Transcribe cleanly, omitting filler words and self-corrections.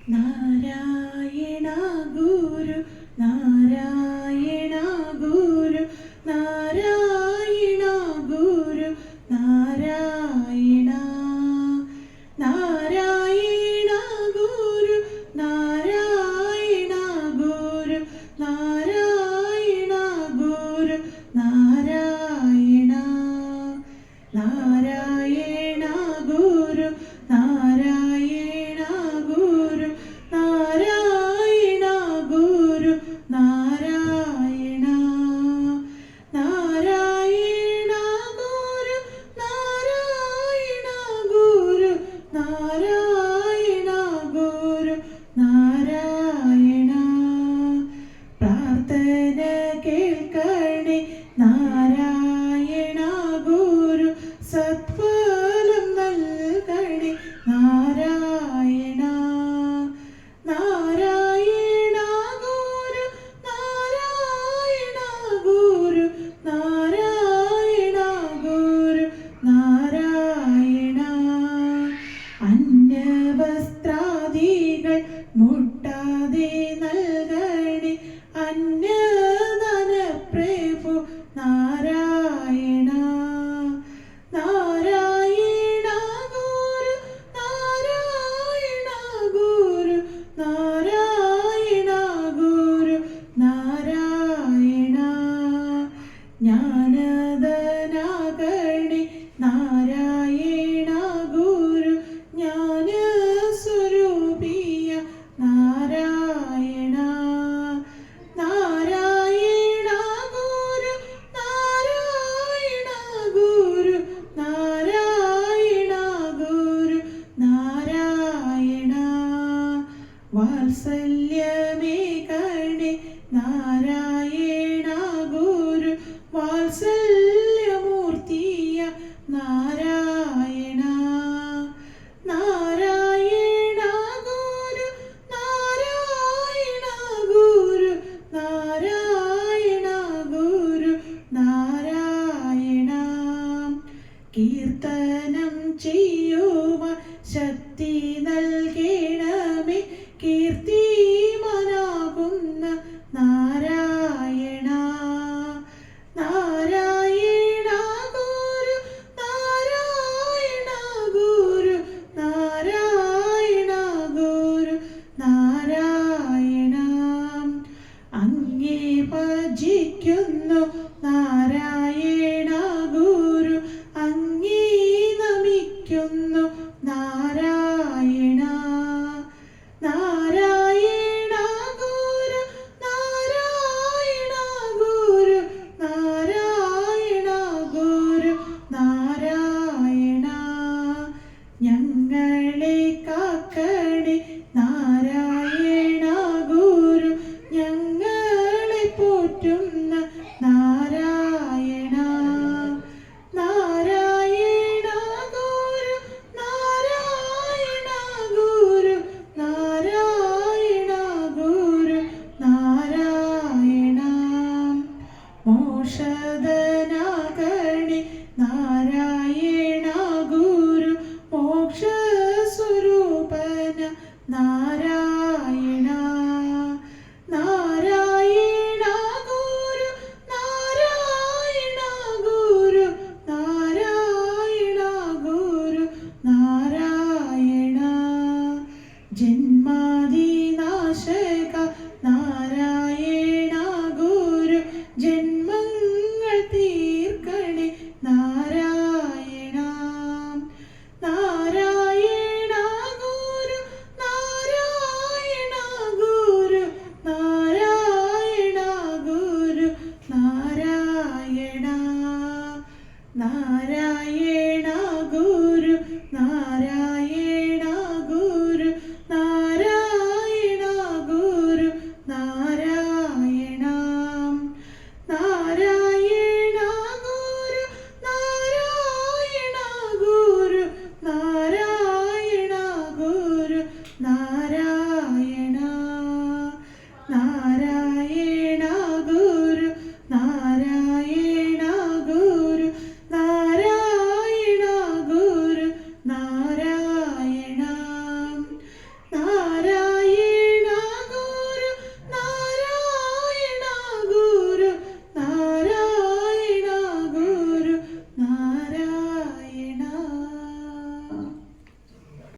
നാരായണ ഗുരു നാരായണ ഗുരു നാരായണ ഗുരു നാരായണ നാരായണ ഗുരു നാരായണ ഗുരു നാരായണ ഗുരു നാരായണ നാരായണ ഗുരു നാരായണ ഗുരു നാരായണ ഗുരു നാരായണ നാരായണ ഗുരു നാരായണ ഗുരു നാരായണ ഗുരു നാരായണ പ്രാർത്ഥന കേൾക്കണേ നാരായണ ഗുരു സത്ഫലം നൽകണേ നാരായണ നാരായണ ഗുരു നാരായണ ഗുരു നാരായണ ഗുരു നാരായണ അന്നവസ്ത്രാദികൾ മുട്ടാതെ നൽകണേ അന്നദാന പ്രഭു നാരായണ നാരായണ ഗുരു നാരായണ ഗുരു നാരായണ ഗുരു നാരായണ ജ്ഞാനദാനകണേ നാരായണ ഗുരു ജ്ഞാനസ്വരൂപിയ നാരായണ നാരായണ ഗുരു നാരായണ ഗുരു നാരായണ ഗുരു നാരായണ വാത്സല്യമേകണേ നാരായണ ഗുരു വാത്സല്യമൂർത്തിയ നാരായണ നാരായണ ഗുരു നാരായണ ഗുരു നാരായണ ഗുരു നാരായണ കീർത്തനം ചെയ്യുവാൻ ശക്തി നൽകണമേ കീർത്തിമാനാകുന്ന നാരായണ നാരായണ ഗുരു നാരായണ ഗുരു നാരായണ ഗുരു നാരായണ അങ്ങേ ഭജിക്കുന്നു നാരായണ ഗുരു അങ്ങേ നമിക്കുന്നു നാരായണ നാരായണ ഗുരു നാരായണ ഗുരു നാരായണ ഗുരു നാരായണ ഞങ്ങളെ കാക്കണേ നാരായണ ഗുരു ഞങ്ങളെ പോറ്റുന്ന നാരായണ നാരായണ ഗുരു നാരായണ ഗുരു നാരായണ ഗുരു നാരായണ മോക്ഷദനാകണേ നാരായണ ഗുരു മോക്ഷസ്വരൂപന നാരായണ നാരായണ ഗുരു നാരായണ ഗുരു നാരായണ ഗുരു നാരായണ ജന്മാദിനാശക നാരായണ ഗുരു ജന്മങ്ങൾ തീർക്കണേ നാരായണ നാരായണ ഗുരു നാരായണ ഗുരു നാരായണ ഗുരു നാരായണ നാരായണ ഗുരു നാരായണ ഗുരു നാരായണ ഗുരു നാരായണ